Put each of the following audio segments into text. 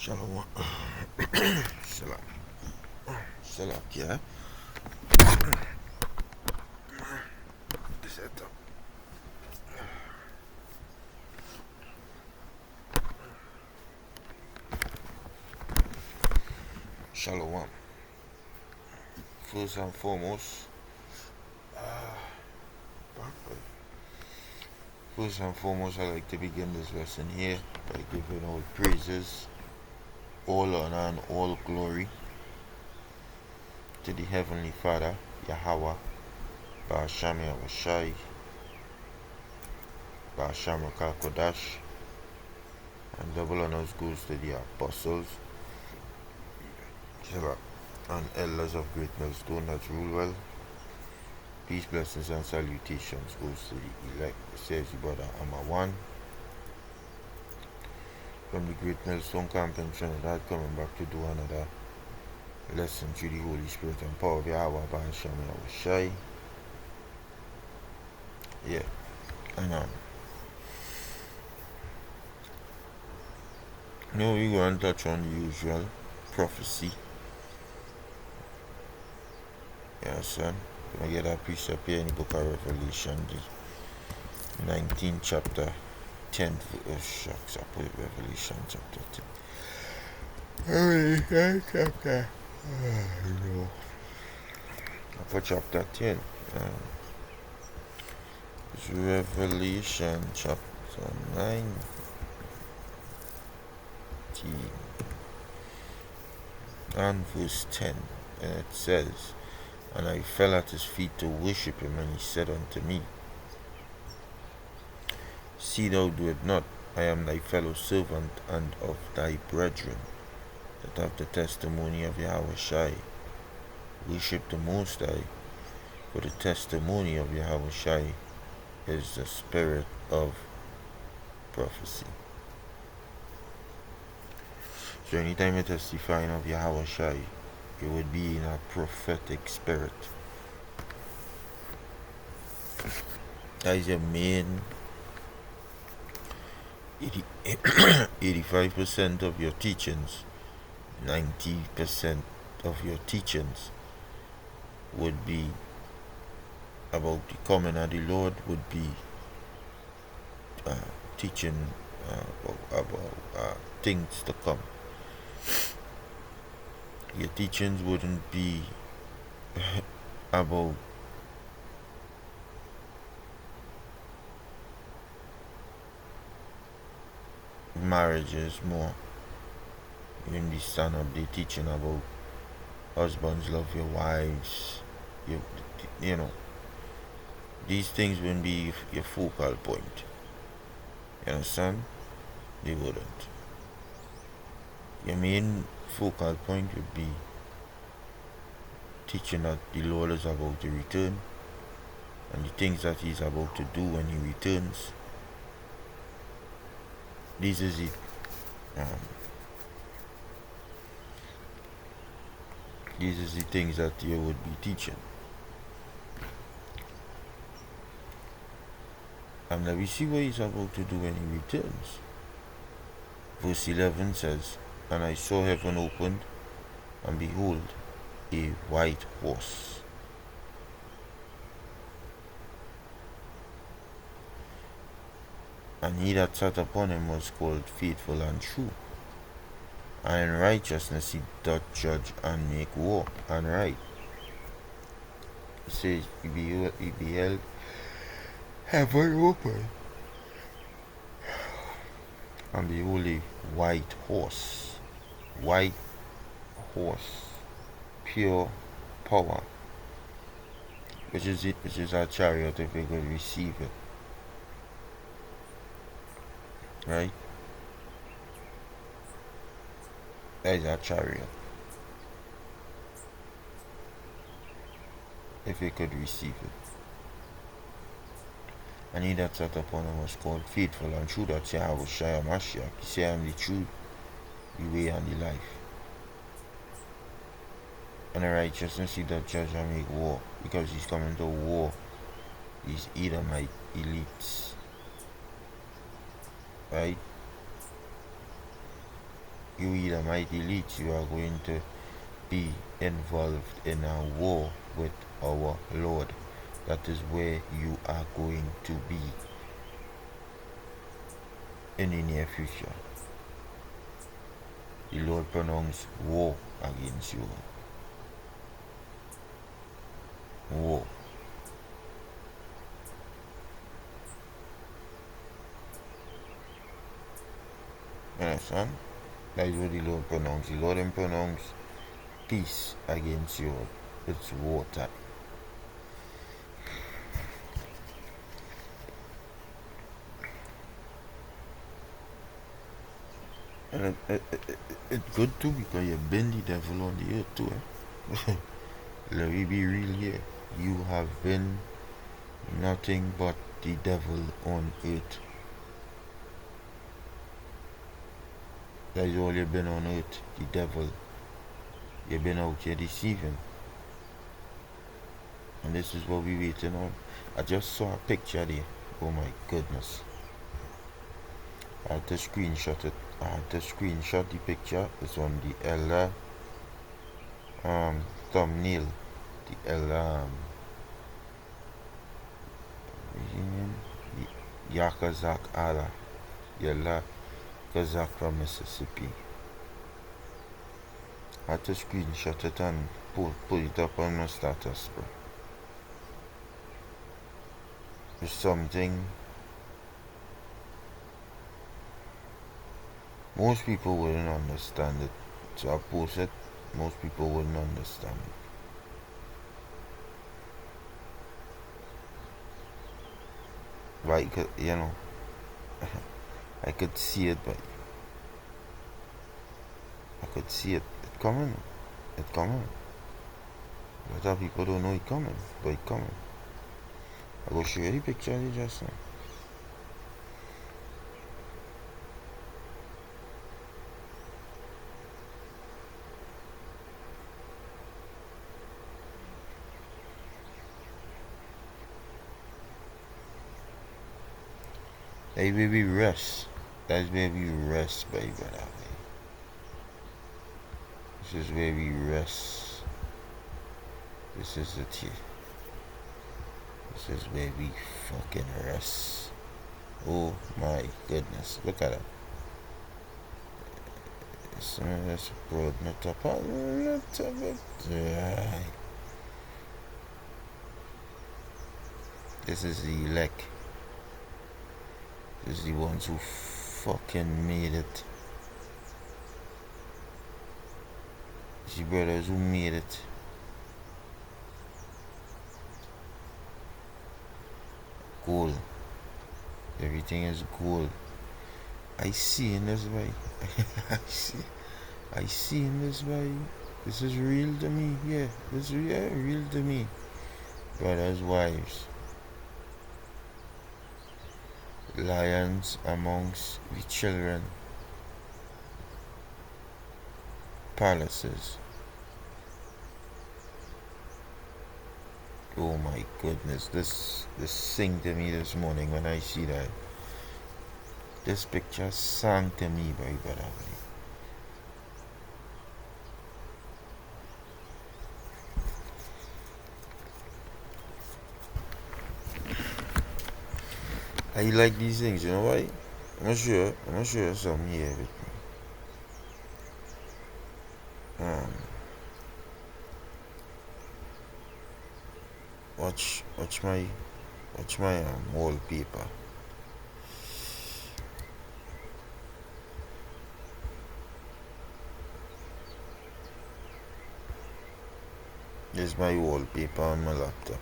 Shalom. Shalom. Shalom, yeah. Set up. Shalom. First and foremost, I'd like to begin this lesson here by giving all praises, all honor, and all glory to the Heavenly Father, Yahweh, Ba'asham Yahushai, Ba'asham Rakal Kodash, and double honors goes to the apostles, and elders of Great Millstone that rule well. Peace, blessings, and salutations goes to the elect, says the brother Amawan, from the Great Millstone Camp in Trinidad, coming back to do another lesson through the Holy Spirit and power of Yahweh Ba'asham Yahushai. Yeah, and now we're going to touch on the usual prophecy. Yeah, son. I get that precept here in the book of Revelation, the 19th chapter, 10th verse. I put Revelation chapter 10. Revelation chapter. No. I put chapter 10. It's Revelation chapter 19 and verse 10. And it says, "And I fell at his feet to worship him, and he said unto me, See thou do it not, I am thy fellow servant and of thy brethren, that have the testimony of Yahushai. Worship the Most High, for the testimony of Yahushai is the spirit of prophecy." So anytime you're testifying of Yahushai, it would be in a prophetic spirit. That is your main 85% of your teachings. 90% of your teachings would be about the coming of the Lord, would be teaching about things to come. Your teachings wouldn't be about marriages more. You wouldn't be stand up there teaching about husbands love your wives. You know, these things wouldn't be your focal point. You understand? They wouldn't. Your main focal point would be teaching that the Lord is about to return, and the things that he's about to do when he returns. This is it. These are the things that you would be teaching. And now we see what he's about to do when he returns. Verse 11 says, "And I saw heaven opened, and behold, a white horse. And he that sat upon him was called Faithful and True. And in righteousness he doth judge and make war and right." It says, he beheld heaven open, and behold, a white horse. White horse. Pure power. Which is our chariot if we could receive it. Right? That is our chariot. If we could receive it. And he that sat upon him was called Faithful and True. That's Yahushua Mashiach. He said, "I am the truth, the way, and the life." And in righteousness he doth judge and make war, because he's coming to war these Edomite elites. Right? you Edomite elites, you are going to be involved in a war with our Lord. That is where you are going to be in the near future. The Lord pronounced war against you. War. You understand? That is what the Lord pronounced. The Lord didn't pronounce peace against you. It's war time. And it's good too because you've been the devil on the earth too. Let me be real here. You have been nothing but the devil on earth. That is all you've been on earth, the devil. You've been out here deceiving. And this is what we're waiting on. I just saw a picture there. Oh my goodness. I had to screenshot it. I had to screenshot the picture. It's on the Elder thumbnail. The Elder Yakazak Allah. Yella Kazak from Mississippi. I had to screenshot it and put it up on my status, bro. It's something most people wouldn't understand it. So I post it, most people wouldn't understand it. Right, you know, I could see it, but I could see it coming. It's coming. A lot of people don't know it coming, but it's coming. I will show you the picture you just now. Hey baby, rest. That's where we rest, baby. This is where we rest. This is it here. This is where we fucking rest. Oh my goodness. Look at it. Let's broaden it up a little bit. Right. This is the elect. This is the ones who fucking made it. The brothers who made it. Gold. Everything is gold. I see in this way. I see in this way. This is real to me. Yeah, this is real to me. Brothers, wives. Lions amongst the children. Palaces. Oh my goodness, this sang to me this morning when I see that. This picture sang to me very badly. I like these things, you know why? I'm gonna show you some here with me. Watch my wallpaper. This is my wallpaper on my laptop.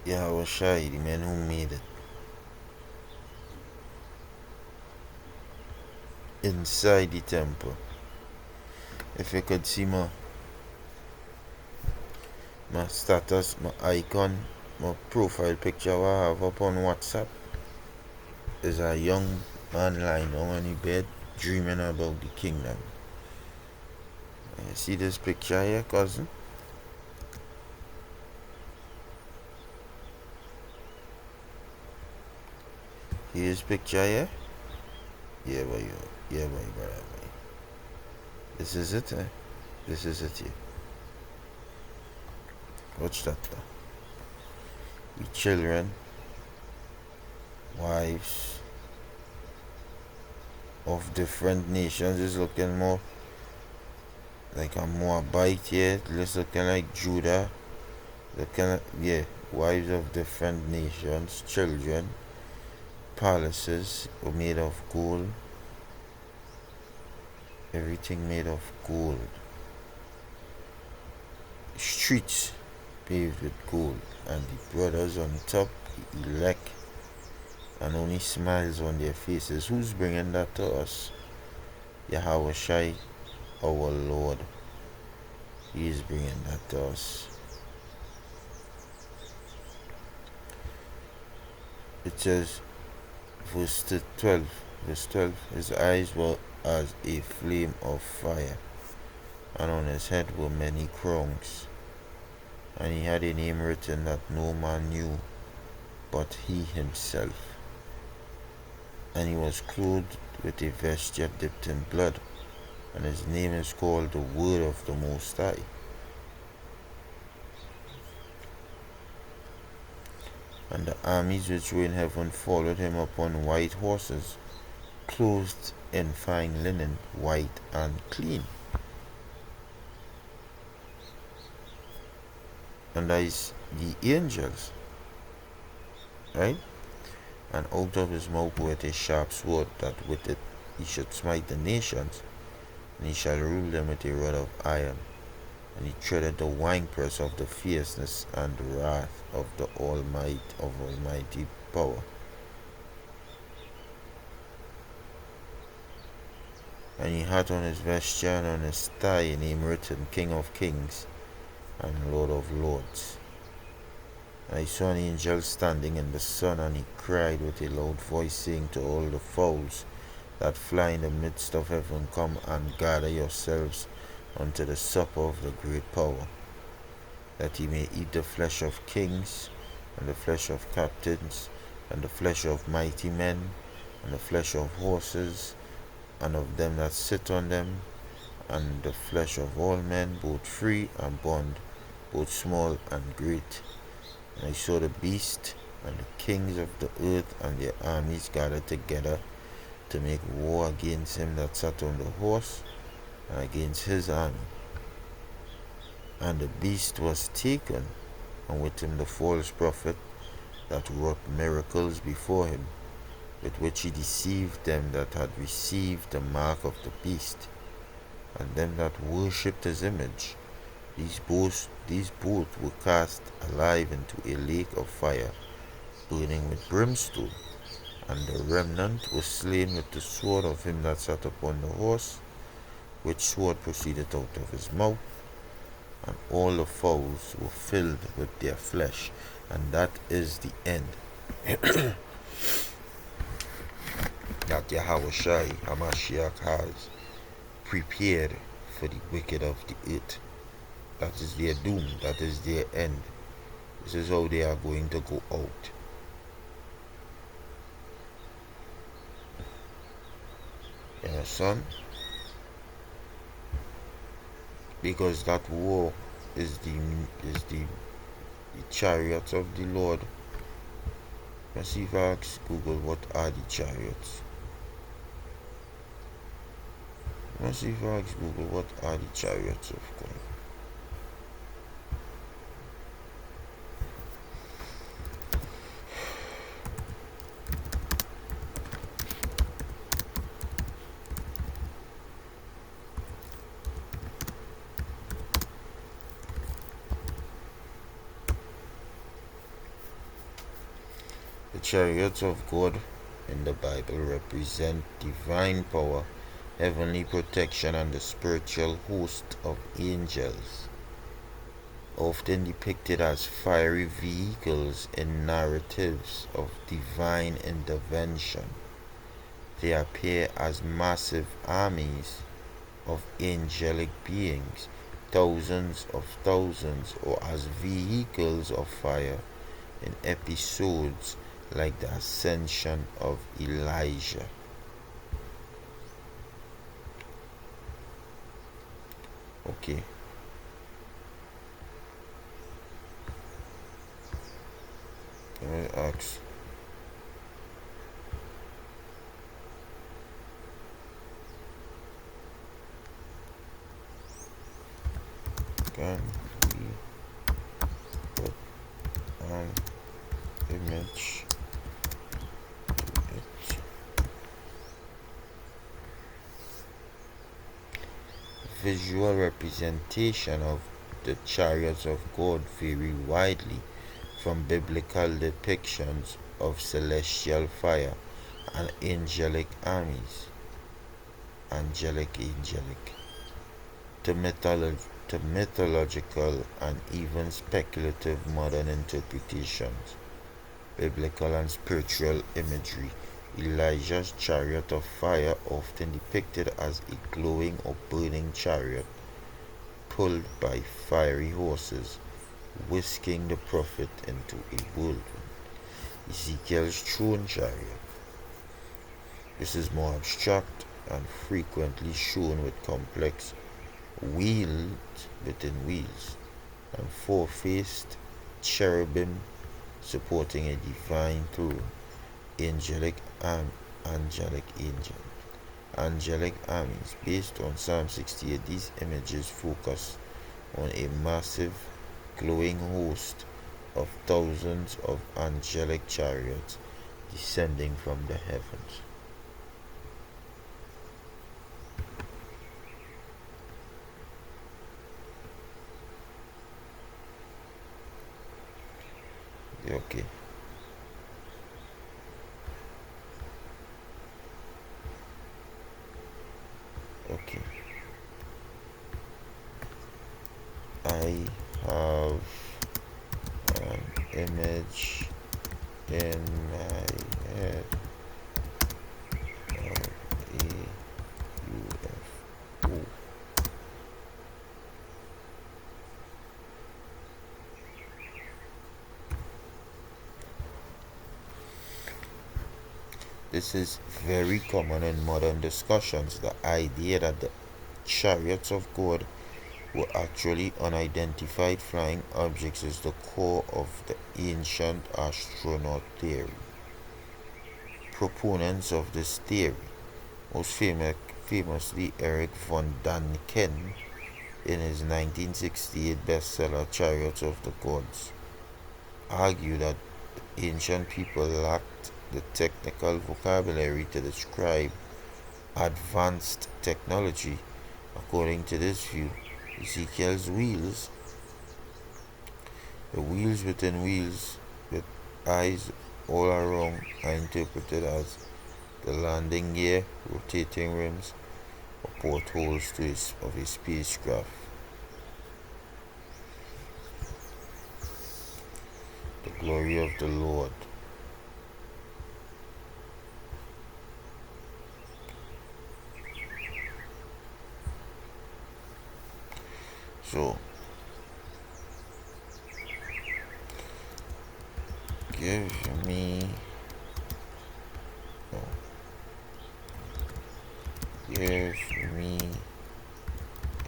Yeah, I was shy, the man who made it. Inside the temple. If you could see my status, my icon, my profile picture what I have up on WhatsApp is a young man lying on the bed dreaming about the kingdom. You see this picture here, cousin? Here's picture here. Yeah, boy, yeah, boy, brother, boy. This is it, eh? This is it here. Watch that though. The children, wives of different nations is looking more like a Moabite here. It's looking like Judah. Looking like, yeah, wives of different nations, children, palaces were made of gold. Everything made of gold. Streets paved with gold. And the brothers on top, the elect, and only smiles on their faces. Who's bringing that to us? Yahweh Shai, our Lord. He is bringing that to us. It says, verse 12, his eyes were as a flame of fire, and on his head were many crowns, and he had a name written that no man knew but he himself, and he was clothed with a vesture dipped in blood, and his name is called the Word of the Most High. And the armies which were in heaven followed him upon white horses, clothed in fine linen, white and clean. And that is the angels, right? And out of his mouth went a sharp sword, that with it he should smite the nations, and he shall rule them with a rod of iron. And he treaded the winepress of the fierceness and wrath of the Almighty power. And he had on his vesture and on his thigh a name written, King of Kings and Lord of Lords. And I saw an angel standing in the sun, and he cried with a loud voice, saying to all the fowls that fly in the midst of heaven, Come and gather yourselves unto the supper of the great power, that he may eat the flesh of kings, and the flesh of captains, and the flesh of mighty men, and the flesh of horses, and of them that sit on them, and the flesh of all men, both free and bond, both small and great. And I saw the beast and the kings of the earth and their armies gathered together to make war against him that sat on the horse, and against his army. And the beast was taken, and with him the false prophet that wrought miracles before him, with which he deceived them that had received the mark of the beast, and them that worshipped his image. These both were cast alive into a lake of fire, burning with brimstone. And the remnant was slain with the sword of him that sat upon the horse, which sword proceeded out of his mouth, and all the fowls were filled with their flesh. And that is the end. That Yahweh Shai HaMashiach has prepared for the wicked of the earth. That is their doom. That is their end. This is how they are going to go out. Yeah, son. Because that war is the chariots of the Lord. Let's see if I ask Google what are the chariots. Let's see if I ask Google what are the chariots of God. The chariots of God in the Bible represent divine power, heavenly protection, and the spiritual host of angels, often depicted as fiery vehicles in narratives of divine intervention. They appear as massive armies of angelic beings, thousands of thousands, or as vehicles of fire in episodes like the ascension of Elijah. Okay. Let me ask. Can we put an image to it? Visual representation of the chariots of God vary widely from biblical depictions of celestial fire and angelic armies, angelic, to, to mythological and even speculative modern interpretations. Biblical and spiritual imagery. Elijah's chariot of fire, often depicted as a glowing or burning chariot pulled by fiery horses, whisking the prophet into a whirlwind. Ezekiel's throne chariot. This is more abstract and frequently shown with complex wheels within wheels and four-faced cherubim supporting a divine throne. Angelic angelic armies. Based on Psalm 68, these images focus on a massive glowing host of thousands of angelic chariots descending from the heavens. Okay. Okay. I have an image in my head of a UFO. This is very common in modern discussions. The idea that the chariots of God were actually unidentified flying objects is the core of the ancient astronaut theory. Proponents of this theory, most famously Eric von Daniken in his 1968 bestseller Chariots of the Gods, argue that ancient people lacked the technical vocabulary to describe advanced technology. According to this view, Ezekiel's wheels, the wheels within wheels with eyes all around, are interpreted as the landing gear, rotating rims, or portholes of a spacecraft. The glory of the Lord. So, give me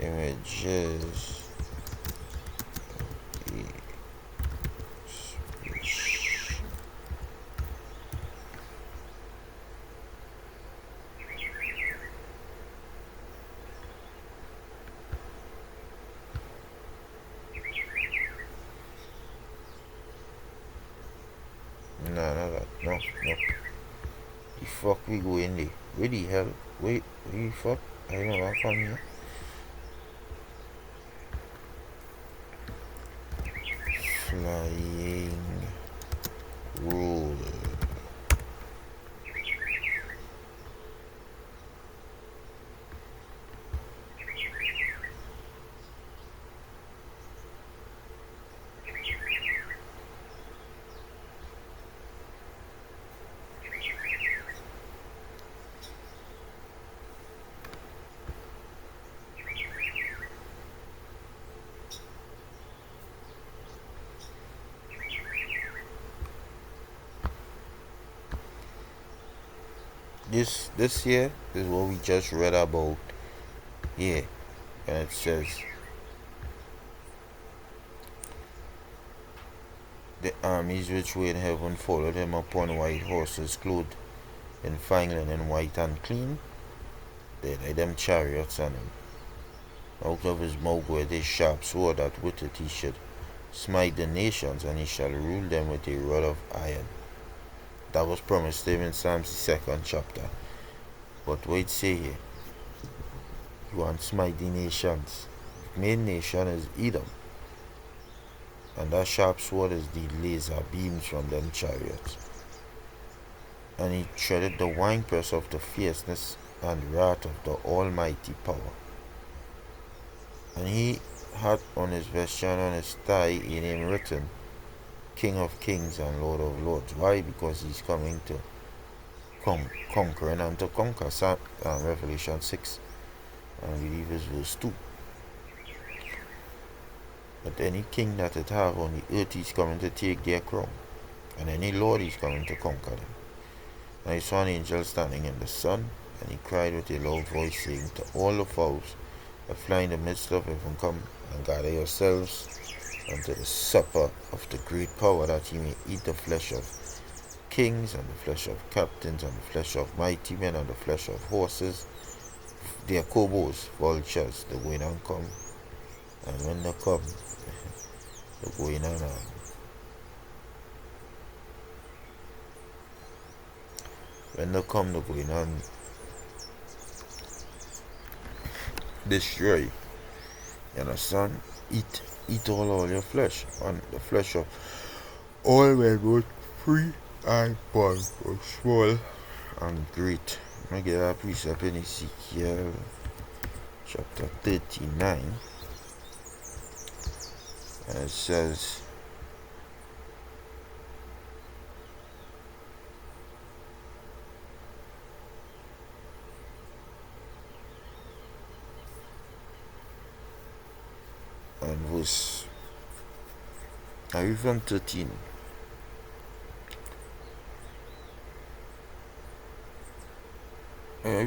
images no. The fuck we go in there? Where the hell? Wait, where the fuck? I don't know what from here. Flying roller. this here is what we just read about here, and it says the armies which were in heaven followed him upon white horses, clothed in fine linen, white and clean. They led them chariots on him. Out of his mouth were a sharp sword, that with it he should smite the nations, and he shall rule them with a rod of iron. That was promised him in Psalms the 2nd chapter. But what it say here? He wants smite the nations. The main nation is Edom. And that sharp sword is the laser beams from them chariots. And he treaded the winepress of the fierceness and wrath of the almighty power. And he had on his vesture and on his thigh a name written, King of Kings and Lord of Lords. Why? Because he's coming to conquer and to conquer. Revelation 6, I believe is verse 2. But any king that it have on the earth, he's coming to take their crown. And any lord, he's coming to conquer them. And I saw an angel standing in the sun, and he cried with a loud voice, saying to all the fowls that fly in the midst of heaven, come and gather yourselves unto the supper of the great power, that ye may eat the flesh of kings, and the flesh of captains, and the flesh of mighty men, and the flesh of horses, their cobos, vultures, the going and come. And when they come, the going on when they come, the going on destroy. You understand? Eat all your flesh, and the flesh of all men, both free and bond, both small and great. I get a precept in Ezekiel chapter 39, and it says, and verse, I read from 13.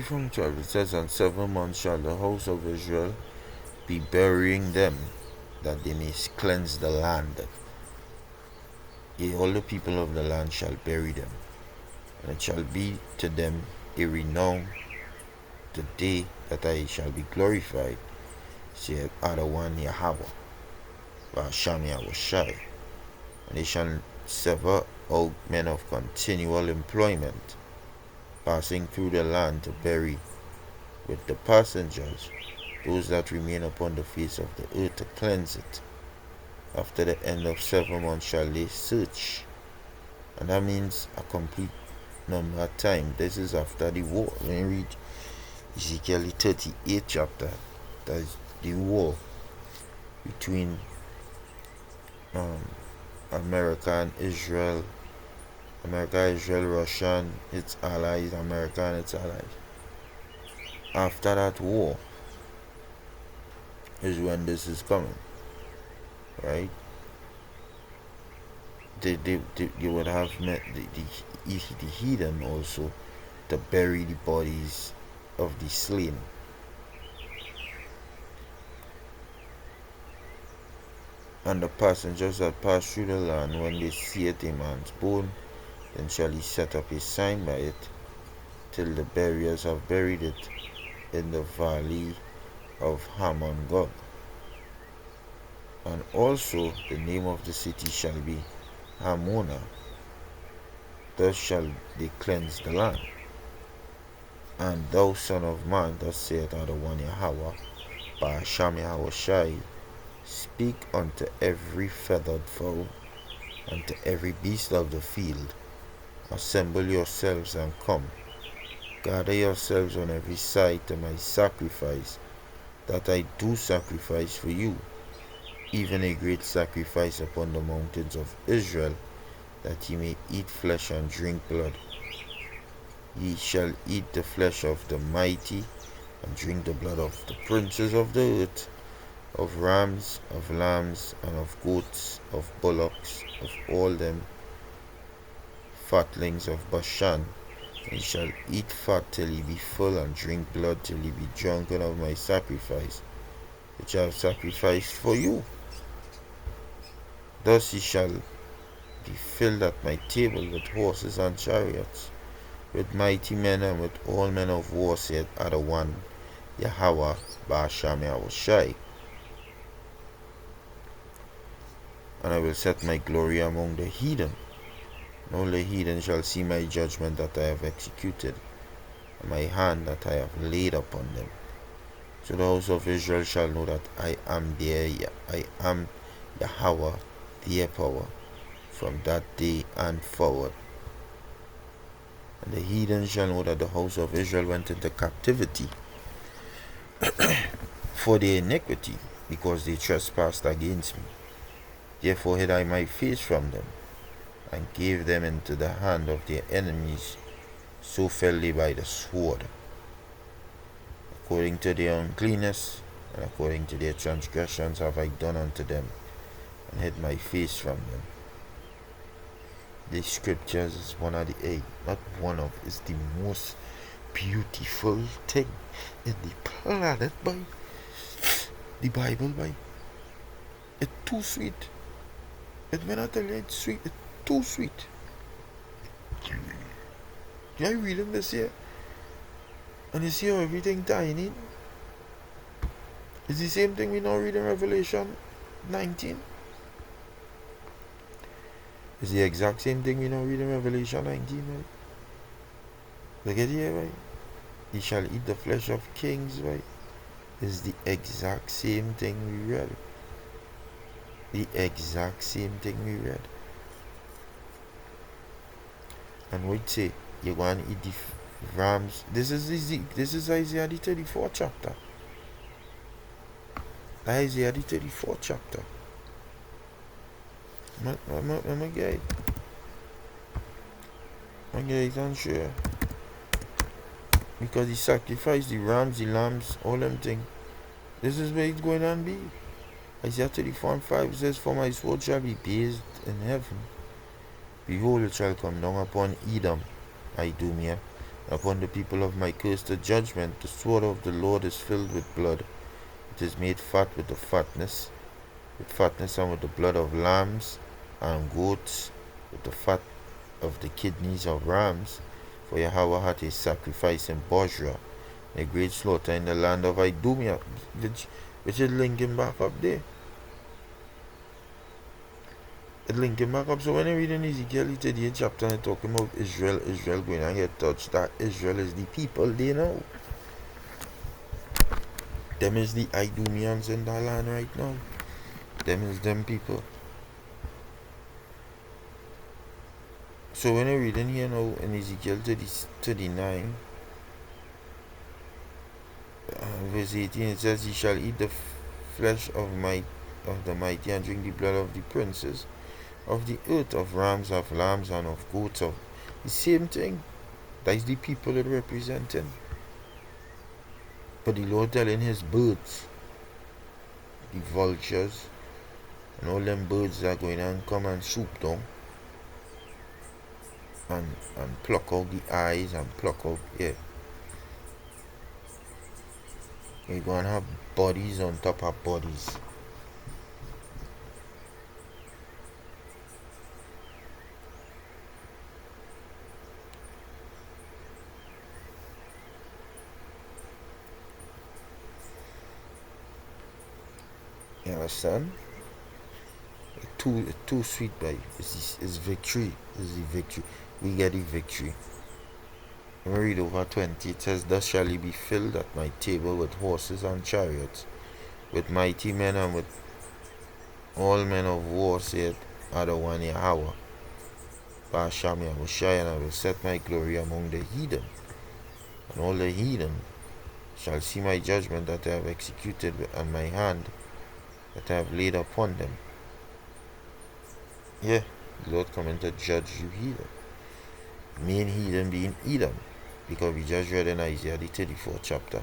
From 12 it says, and 7 months shall the house of Israel be burying them, that they may cleanse the land. Yea, all the people of the land shall bury them, and it shall be to them a renown the day that I shall be glorified, saith Adawan Yahweh, Ba'asham Yahushai. And they shall sever out men of continual employment, passing through the land to bury with the passengers those that remain upon the face of the earth, to cleanse it. After the end of 7 months shall they search. And that means a complete number of time. This is after the war. When you read Ezekiel 38 chapter, that is the war between America and Israel. America, Israel, Russia and its allies, America and its allies. After that war is when this is coming, right? They would have met the heathen also to bury the bodies of the slain. And the passengers that pass through the land, when they see it a man's bone, then shall he set up a sign by it, till the buriers have buried it in the valley of Hamon Gog. And also the name of the city shall be Hamona. Thus shall they cleanse the land. And thou, son of man, thus saith Adawan Yahweh, Ba'asham Yahushai, speak unto every feathered fowl, and to every beast of the field, assemble yourselves and come, gather yourselves on every side to my sacrifice, that I do sacrifice for you, even a great sacrifice upon the mountains of Israel, that ye may eat flesh and drink blood. Ye shall eat the flesh of the mighty, and drink the blood of the princes of the earth, of rams, of lambs, and of goats, of bullocks, of all them fatlings of Bashan, He shall eat fat till he be full, and drink blood till he be drunken of my sacrifice, which I have sacrificed for you. Thus he shall be filled at my table with horses and chariots, with mighty men and with all men of war, saith Adawan Yahweh Ba'asham Yahushai. And I will set my glory among the heathen, and all the heathen shall see my judgment that I have executed, and my hand that I have laid upon them. So the house of Israel shall know that I am Yahweh, their power, from that day and forward. And the heathen shall know that the house of Israel went into captivity for their iniquity, because they trespassed against me. Therefore hid I my face from them, and gave them into the hand of their enemies. So fell they by the sword, according to their uncleanness, and according to their transgressions have I done unto them, and hid my face from them. These scriptures is is the most beautiful thing in the planet, boy. The Bible, boy. It's too sweet. It may not tell you it's sweet, it's too sweet. You're reading this here, and you see how everything tying in. It's the same thing we now read in Revelation 19. It's the exact same thing we now read in Revelation 19, right? Look at here, right? Ye shall eat the flesh of kings, right? It's the exact same thing we read. The exact same thing we read. And we'd say, you're going to eat the rams. This is Isaiah the 34th chapter. Isaiah the 34th chapter. I'm a guy. I'm unsure. Because he sacrificed the rams, the lambs, all them things. This is where it's going to be. Isaiah 34:5 says, for my sword shall be bathed in heaven. Behold, it shall come down upon Edom, Idumea, upon the people of my curse the judgment. The sword of the Lord is filled with blood. It is made fat with fatness and with the blood of lambs and goats, with the fat of the kidneys of rams. For Yahweh hath a sacrifice in Bozrah, a great slaughter in the land of Idumea, which is linking back up there. It's linking back up. So when you read in Ezekiel 38 chapter and talking about Israel going and get touched, that Israel is the people they know. Them is the Idumeans in that land right now. Them is them people. So when you read in here now in Ezekiel 39 verse 18, it says, ye shall eat the flesh of the mighty, and drink the blood of the princes of the earth, of rams, of lambs, and of goats. Of the same thing. That is the people it representing. But the Lord telling his birds, the vultures, and all them birds that are going and come and swoop down and pluck out the eyes and pluck out, yeah. You're going to have bodies on top of bodies. You understand? Too sweet, babe. It's victory. It's the victory. We get the victory. Let me read over 20. It says, thus shall he be filled at my table with horses and chariots, with mighty men and with all men of war, saith Adawan Yahweh Ba'asham Yahushai. And I will set my glory among the heathen, and all the heathen shall see my judgment that I have executed, and my hand that I have laid upon them. Yeah, the Lord coming to judge you heathen. Main heathen being Edom, because we just read in Isaiah the 34th chapter.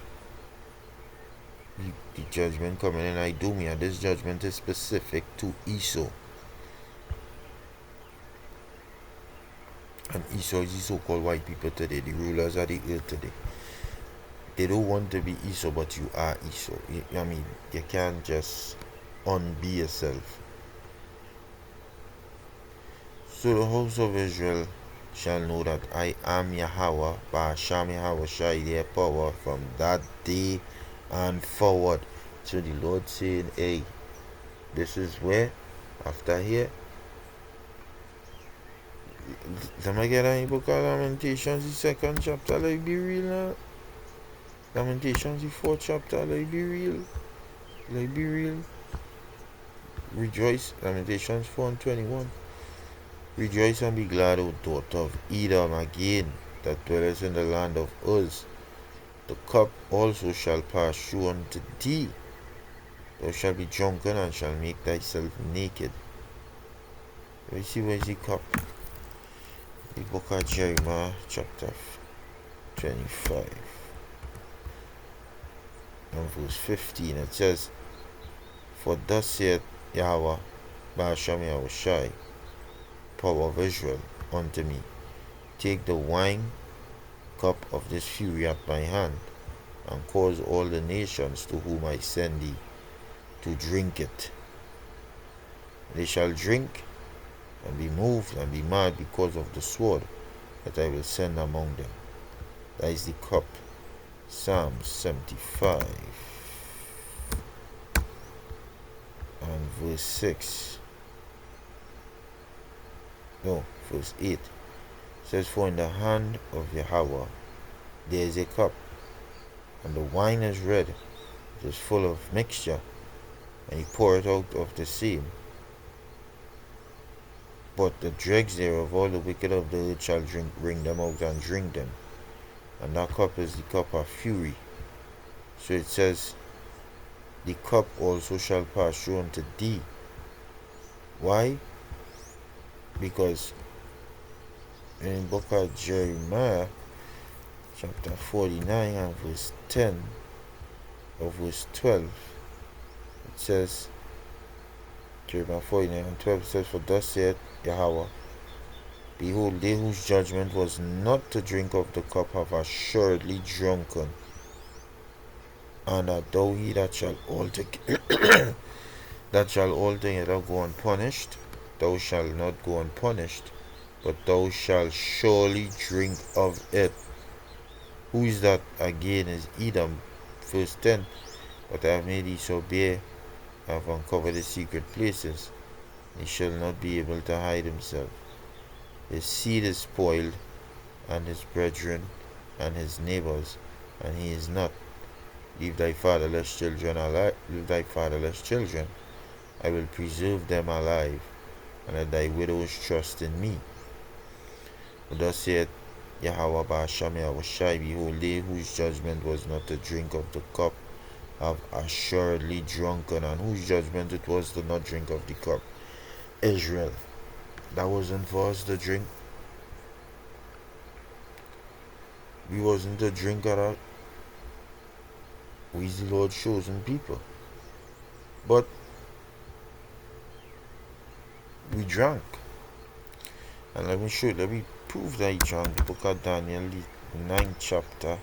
The judgment coming in Idumea. This judgment is specific to Esau. And Esau is the so-called white people today, the rulers of the earth today. They don't want to be Esau, but you are Esau. I mean, you can't just unbe yourself. So the house of Israel shall know that I am Yahweh, Ba'asham Yahweh Shai, their power from that day and forward. So the Lord saying, hey, this is where, after here, let me get in book of Lamentations, the second chapter, like be real now. Lamentations, the fourth chapter, like be real. Like be real. Rejoice, Lamentations 4:21. Rejoice and be glad, O daughter of Edom, again, that dwellest in the land of Uz. The cup also shall pass through unto thee. Thou shalt be drunken and shalt make thyself naked. Let me see where's the cup. The book of Jeremiah, chapter 25. And verse 15, it says, For thus saith Yahweh, Ba'asham Yahweh Shai, power of Israel, unto me, take the wine cup of this fury at my hand, and cause all the nations to whom I send thee to drink it. They shall drink and be moved and be mad because of the sword that I will send among them. That is the cup. Psalm 75 and verse 6. No, verse 8. It says, For in the hand of Yahweh there is a cup, and the wine is red, it is full of mixture, and he poureth out of the same. But the dregs thereof, all the wicked of the earth shall bring them out and drink them. And that cup is the cup of fury. So it says, the cup also shall pass through unto thee. Why? Because in the book of Jeremiah, chapter 49 and verse 10 or verse 12, it says, Jeremiah 49 and 12 says, For thus saith Yahweh, Behold, they whose judgment was not to drink of the cup have assuredly drunken, and that thou he that shall altogether go unpunished, thou shalt not go unpunished, but thou shalt surely drink of it. Who is that again? Is Edom. Verse 10. But I have made Esau bare, I have uncovered his secret places. He shall not be able to hide himself. His seed is spoiled, and his brethren, and his neighbors, and he is not. Leave thy fatherless children alive. Leave thy fatherless children. I will preserve them alive, and let thy widows trust in me. For thus saith Yahweh Ba'asham Yahweh Shai, Behold, they whose judgment was not to drink of the cup have assuredly drunken. And whose judgment it was to not drink of the cup? Israel. That wasn't for us to drink. We wasn't to drink of that. We's the Lord's chosen people. But we drank. And let me prove that he drank. The book of Daniel, the 9th chapter.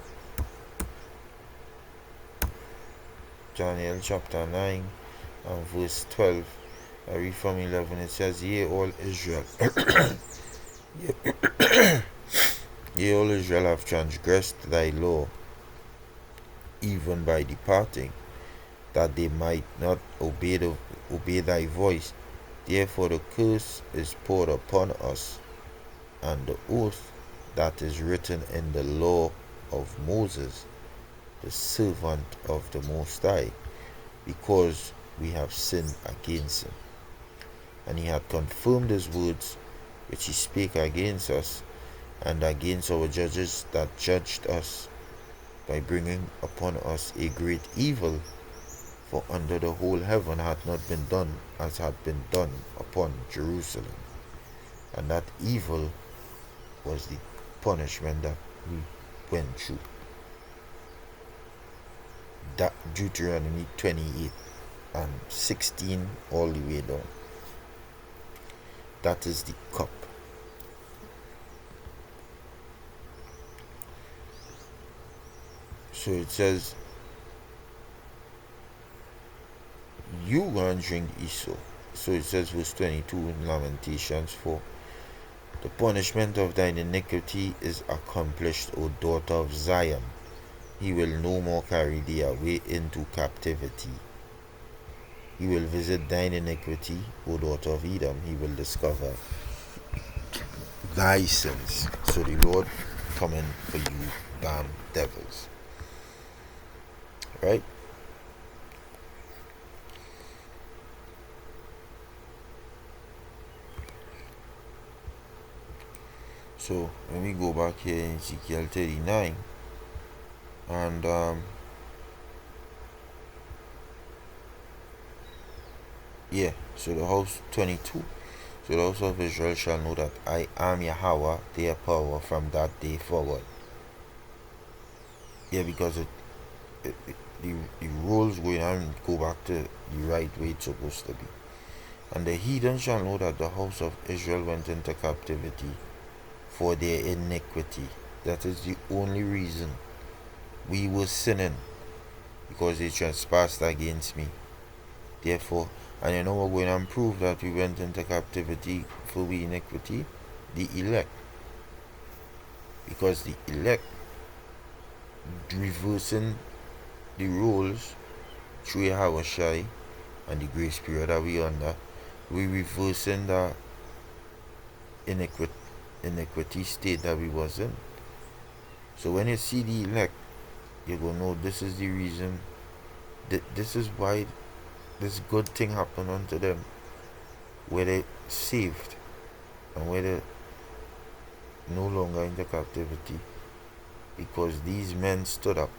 Daniel chapter 9 and verse 12. I read from 11. It says, Yea, all Israel. Yea, all Israel have transgressed thy law, even by departing, that they might not obey thy voice. Therefore the curse is poured upon us, and the oath that is written in the law of Moses, the servant of the Most High, because we have sinned against him. And he hath confirmed his words which he spake against us, and against our judges that judged us, by bringing upon us a great evil. For under the whole heaven hath not been done as had been done upon Jerusalem. And that evil was the punishment that we went through. That Deuteronomy 28 and 16 all the way down. That is the cup. So it says, you gonna drink Esau. So it says, verse 22 in Lamentations 4, the punishment of thine iniquity is accomplished, O daughter of Zion. He will no more carry thee away into captivity. He will visit thine iniquity, O daughter of Edom. He will discover thy sins. So the Lord coming for you, damn devils. Right? So when we go back here in Ezekiel 39, and so the house 22. So the house of Israel shall know that I am Yahweh, their power from that day forward. Yeah, because the rules going on go back to the right way it's supposed to be. And the heathen shall know that the house of Israel went into captivity for their iniquity. That is the only reason we were sinning, because they trespassed against me. Therefore, and you know we're going to prove that we went into captivity for we iniquity? The elect. Because the elect reversing the roles through Yahushai and the grace period that we under, we reversing the iniquity state that we was in. So when you see the elect, you go know this is the reason, this is why this good thing happened unto them, where they saved and where they no longer in the captivity, because these men stood up.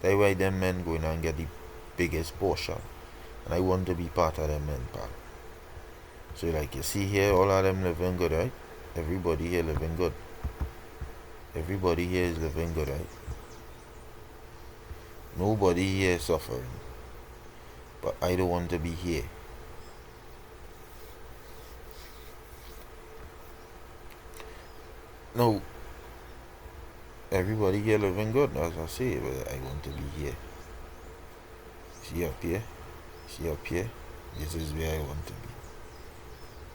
That's why them men going and get the biggest portion, and I want to be part of them men part. So like you see here, all of them living good, right? Everybody here living good. Everybody here is living good, right? Nobody here is suffering. But I don't want to be here. No, everybody here living good, as I say, but I want to be here. See up here? See up here? This is where I want to be.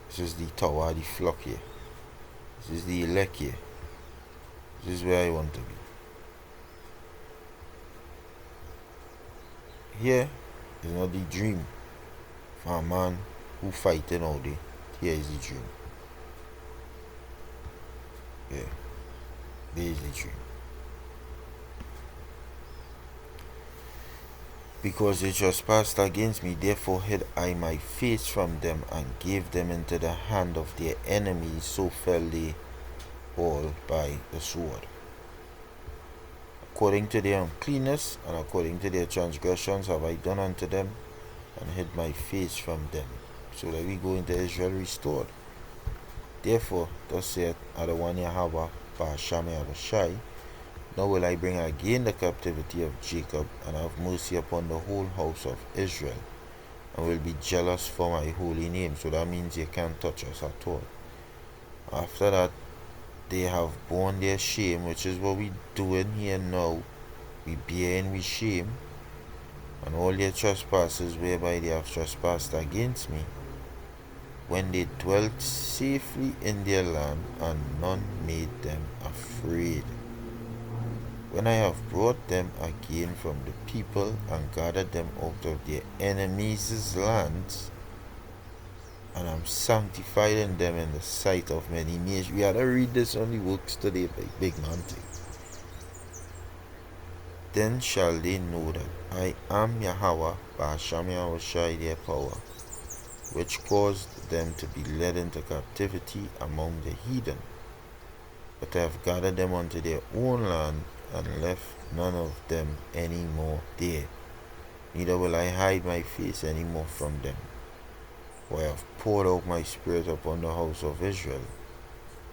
This is the tower, the flock here. This is the elect here. This is where I want to be. Here is not the dream for a man who fighting all day. Here is the dream. Yeah, there is the dream. Because they trespassed against me, therefore hid I my face from them, and gave them into the hand of their enemies, so fell they all by the sword. According to their uncleanness and according to their transgressions have I done unto them, and hid my face from them, so that we go into Israel restored. Therefore, thus saith Adonai Yahweh Ba'asham Yahushai, now will I bring again the captivity of Jacob, and have mercy upon the whole house of Israel, and will be jealous for my holy name. So that means you can't touch us at all. After that, they have borne their shame, which is what we doing here now. We bearing with shame, and all their trespasses whereby they have trespassed against me, when they dwelt safely in their land, and none made them afraid. When I have brought them again from the people, and gathered them out of their enemies' lands, and am sanctified in them in the sight of many nations. We had to read this on the works today by Big Man thing. Then shall they know that I am Yahweh Ba'asham Yahushai their power, which caused them to be led into captivity among the heathen. But I have gathered them unto their own land, and left none of them any more there. Neither will I hide my face any more from them. For I have poured out my spirit upon the house of Israel,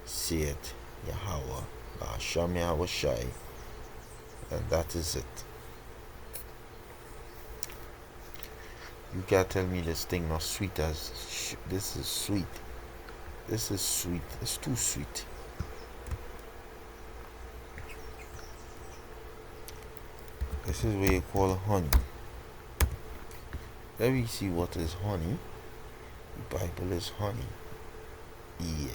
saith Yahweh Ba'asham Yahushai. And that is it. You can't tell me this thing not sweet as this is sweet. This is sweet. It's too sweet. This is what you call honey. Let me see what is honey. The Bible is honey. Yeah.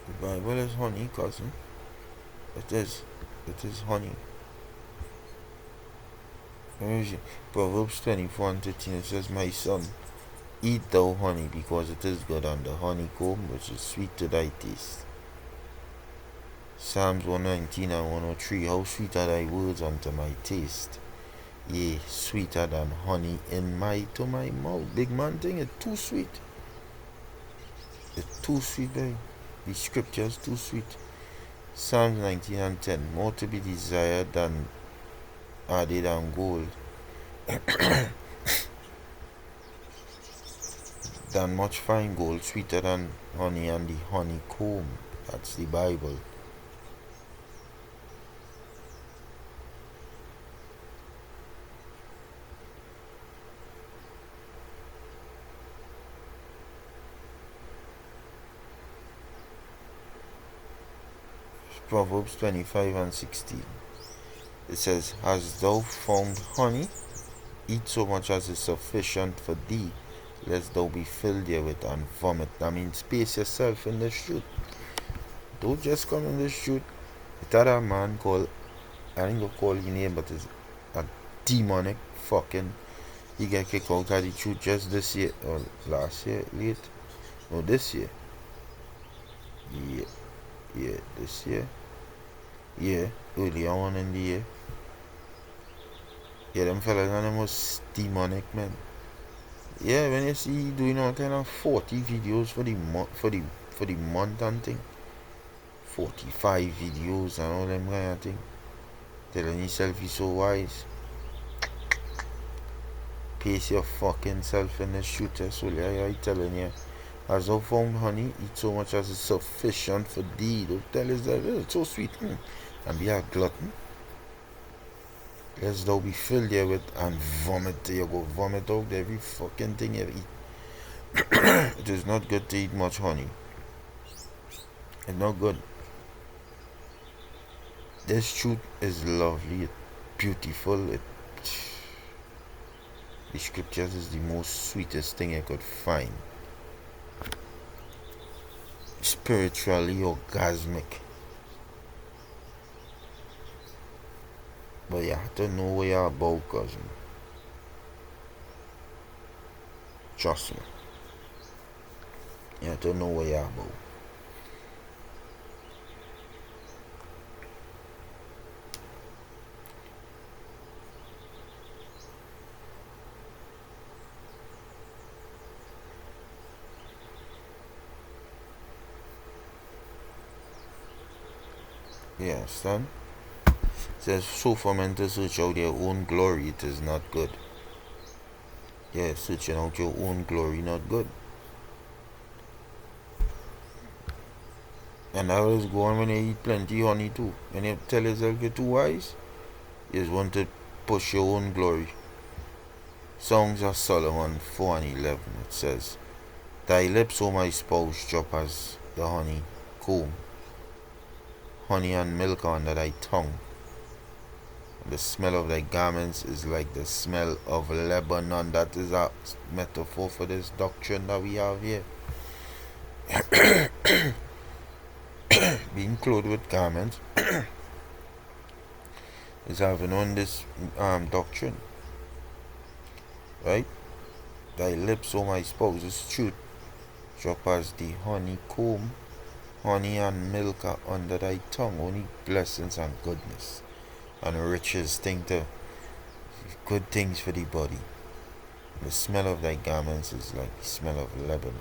The Bible is honey, cousin. It is. It is honey. Proverbs 24:13, it says, My son, eat thou honey, because it is good, and the honeycomb, which is sweet to thy taste. Psalms 119:103, How sweet are thy words unto my taste, yea, sweeter than honey to my mouth. Big man thing, it's too sweet. It's too sweet, baby. The scripture is too sweet. Psalms 19:10, More to be desired than are they than gold, than much fine gold, sweeter than honey and the honeycomb. That's the Bible. Proverbs 25:16. It says, Hast thou found honey? Eat so much as is sufficient for thee, lest thou be filled therewith and vomit. That means space yourself in the street. Don't just come in the street. It had a man called, I ain't gonna call his name, but it's a demonic fucking. He got kicked out of the truth just this year, or last year, late. No, this year. Yeah, this year. Yeah, earlier on in the year. Yeah, them fellas are the most demonic, man. Yeah, when you see doing all kind of 40 videos for the month and thing, 45 videos and all them kind of thing, telling yourself you're so wise. Pace your fucking self in the shooter, so yeah, I telling you. As thou found honey, eat so much as is sufficient for thee. Don't tell us that it's so sweet, and be a glutton. Lest thou be filled therewith and vomit. You go vomit out every fucking thing you eat. It is not good to eat much honey. It's not good. This truth is lovely, it's beautiful. The scriptures is the most sweetest thing I could find. Spiritually orgasmic. But you have to know what you're about, cousin. Trust me. You have to know what you're about. You understand? It says, so for men to search out their own glory, it is not good. Yeah, searching out your own glory, not good. And I always go on when you eat plenty honey too. When you tell yourself you're too wise, you just want to push your own glory. Songs of Solomon 4:11, it says, Thy lips, O my spouse, drop as the honey comb. Honey and milk are under thy tongue. The smell of thy garments is like the smell of Lebanon. That is a metaphor for this doctrine that we have here. Being clothed with garments is having on this doctrine. Right? Thy lips, O my spouse, is truth. Drop as the honeycomb. Honey and milk are under thy tongue. Only blessings and goodness and riches, good things for the body. The smell of thy garments is like the smell of Lebanon.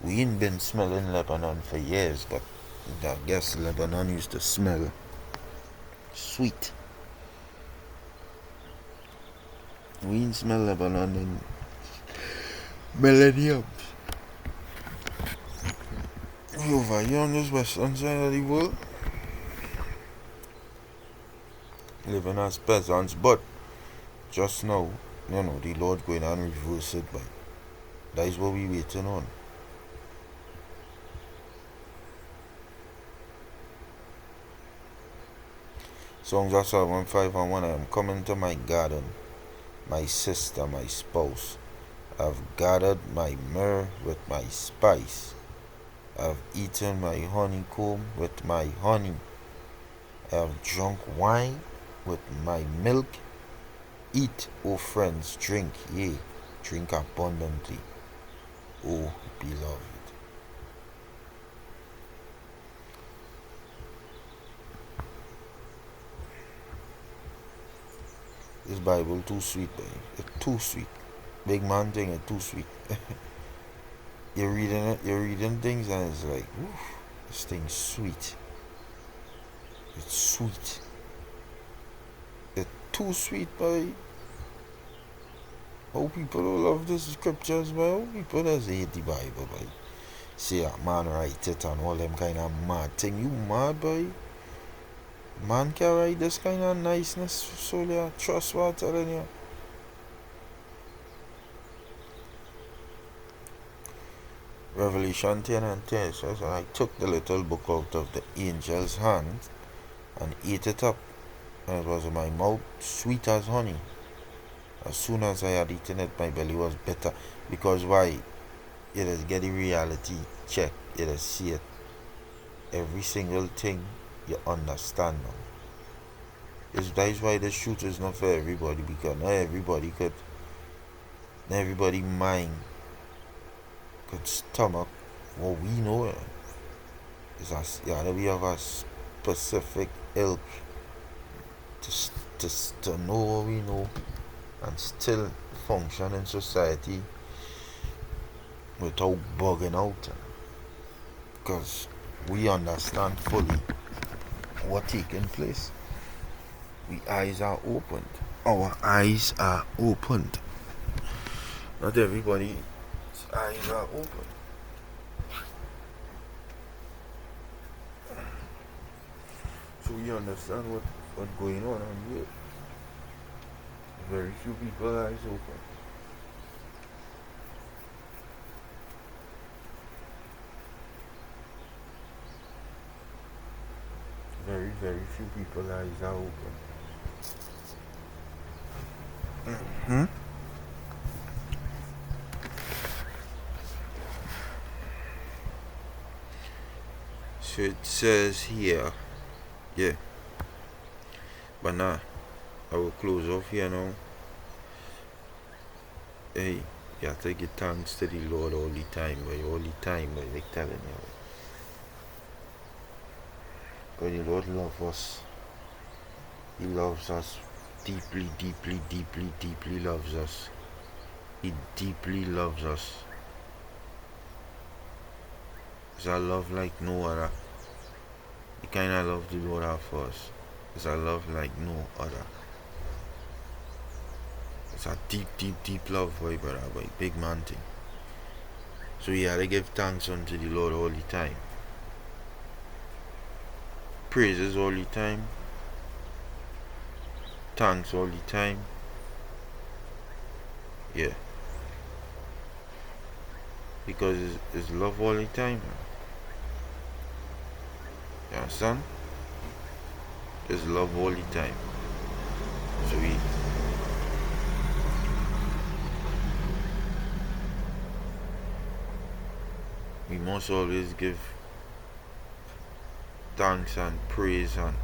We ain't been smelling Lebanon for years, but I guess Lebanon used to smell sweet. We ain't smell Lebanon in millenniums. Over here on this western side of the world, living as peasants. But just now, the Lord going and reverse it, but that is what we waiting on. Songs of Solomon 5:1. I am coming to my garden, my sister, my spouse. I've gathered my myrrh with my spice. I've eaten my honeycomb with my honey. I've drunk wine with my milk. Eat, O friends, drink, yea, drink abundantly, O beloved. This Bible too sweet, baby. It's too sweet. Big man thing, it's too sweet. You're reading things and it's like, oof, this thing's sweet. It's sweet. It's too sweet, boy. How people don't love the scriptures, boy. How people just hate the Bible, boy. Say a man write it and all them kind of mad thing. You mad, boy? Man can write this kind of niceness, so they trust what I'm telling you. Revelation 10 and 10 says, and I took the little book out of the angel's hand and ate it up, and it was in my mouth sweet as honey. As soon as I had eaten it, my belly was bitter. Because why? You just get the reality check. You just see it. Every single thing you understand now. That is why the truth is not for everybody, because not everybody mind could stomach what we know. You gotta be of a specific ilk to know what we know and still function in society without bugging out, because we understand fully what's taking place. Eyes are opened. Our eyes are opened. Not everybody's eyes are open. So we understand what's going on here. Very few people eyes open. Very, very few people eyes are open. So it says here, yeah. But nah, I will close off here now. Hey, you have to give thanks to the Lord all the time, boy, all the time, boy, like telling you. Because the Lord loves us. He loves us deeply, deeply, deeply, deeply loves us. He deeply loves us. It's a love like no other. The kind of love the Lord has for us. It's a love like no other. It's a deep, deep, deep love, boy, brother, boy, big man thing. So you gotta give thanks unto the Lord all the time. Praises all the time. Thanks all the time. Yeah. Because it's love all the time. You understand? It's love all the time. So we must always give thanks and praise and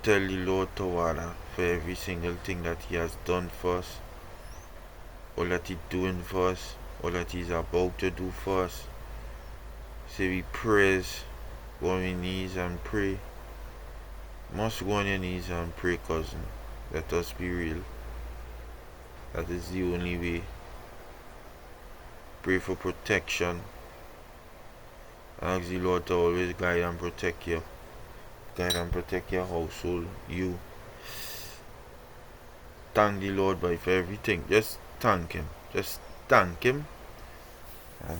tell the Lord Tawada for every single thing that He has done for us, all that He's doing for us, all that He's about to do for us. Say we praise, go on your knees and pray. Must go on your knees and pray, cousin. Let us be real. That is the only way. Pray for protection. Ask the Lord to always guide and protect you. Guide and protect your household, you. Thank the Lord by for everything. Just thank Him. Just thank Him. And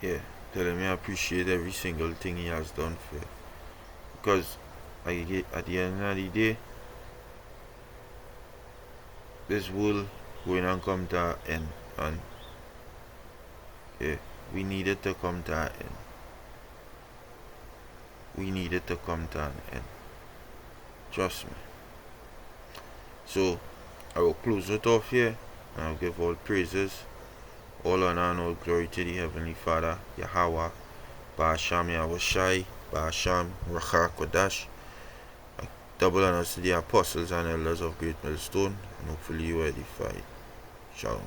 Yeah, tell him I appreciate every single thing he has done for you. Because at the end of the day, this world going to come to an end. And yeah, we need it to come to an end. We need it to come to an end. Trust me. So I will close it off here, and I'll give all praises, all honor and all glory to the Heavenly Father, Yahweh, Ba'asham Yahushai, Ba'asham Rachar Kodash. Double honors to the apostles and elders of Great Millstone, and hopefully you are edified. Shalom.